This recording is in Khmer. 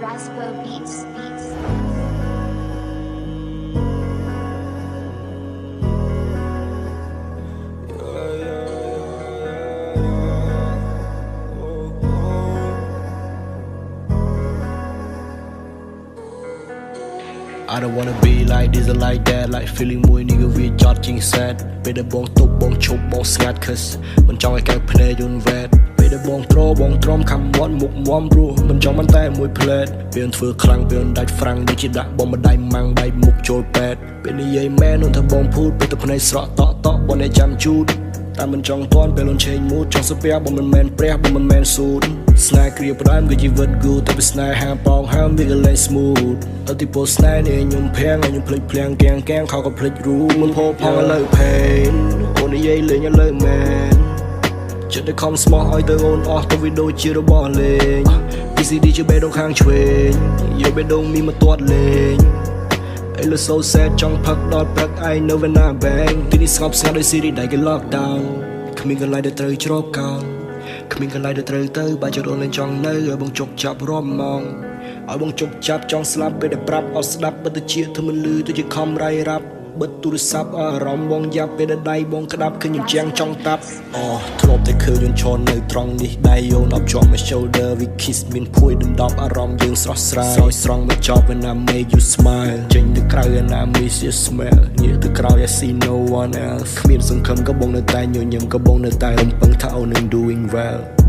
Raspo Beats. I don't wanna be like this or like that, like feeling មួយនេះក៏វាចត់ជាង sad ពេលដែលបងទប់បងឈប់បងស្ងាត់ cause មិនចង់ឲ្យកើតភ្នែកយន់វ៉ែតពេលដែលបងទ្របងទ្រាំខំមាត់មុខមាំព្រោះមិនចង់បានតែមួយផ្លែតពេលធ្វើខ្លាំងពេលដាច់ហ្វ្រាំងដូចជាដាក់បងម្ដាយម៉ាំងដៃមុខចូលពេទ្យពេលនិយាយមែននោះថាបងភូតពេលទៅភ្នែកស្រក់តក់បងតែចាំជូតតែមិនចង់តន់ពេលលន់ឆេងមូតចង់សាពះបងមិនមែនព្រះបងមិនមែនស៊ូតស្នេហ៍គ្រាផ្ដើមគឺជីវិតគូតែពីស្នេហាបងហើមវាក៏លែង smooth អតិពលស្នេហ៍នេះខ្ញុំភាំងឲ្យខ្ញុំភ្លេចភ្លាំងកៀងខោក៏ភ្លេចរូមិនផោផងឥឡូវ pain អូននិយាយលេងឥឡូវមែនចិត្តតែខំស្មោះឲ្យទៅអូនអស់ទៅវាដូចជារបស់លេង PCD ជាបេះដូងខាងឆ្វេងយកបេះដូងមីមកទាត់លេងI look so sad ចង់ផឹកដល់ព្រឹក I know when I bang ទីនេះស្ងប់ស្ងាត់ដោយ Siri ដែលគេ lock down គ្មានកន្លែងដែលត្រូវជ្រកកោនគ្មានកន្លែងដែលត្រូវទៅបើចង់លេងចង់នៅឲ្យបងជប់ចាប់រំម៉ងឲ្យបងជប់ចាប់ចង់ស្លាប់ពេលដែលប្រាប់អត់ស្ដាប់បើទៅជាធ្វើមិនលឺទៅជាខំរៃរ៉ាប់បិទទូរស័ព្ទអារម្មណ៍បងយ៉ាប់ពេលដែលដៃបងក្តាប់ឃើញខ្ញុំជាងចង់តាប់អូធ្លាប់តែឃើញយន្តឈរនៅត្រង់នេះដៃយោនអបជាប់ my shoulder we kiss មានភួយដណ្ដប់អារម្មណ៍យើងស្រស់ស្រាយស្រោចស្រង់មកចប់ when I make you smile ចេញទៅក្រៅ and I miss your smell ងាកទៅក្រោយ I see no one else គ្មានសង្ឃឹមក៏បងនៅតែញញឹមក៏បងនៅតែរំពឹងថាអូននឹង doing well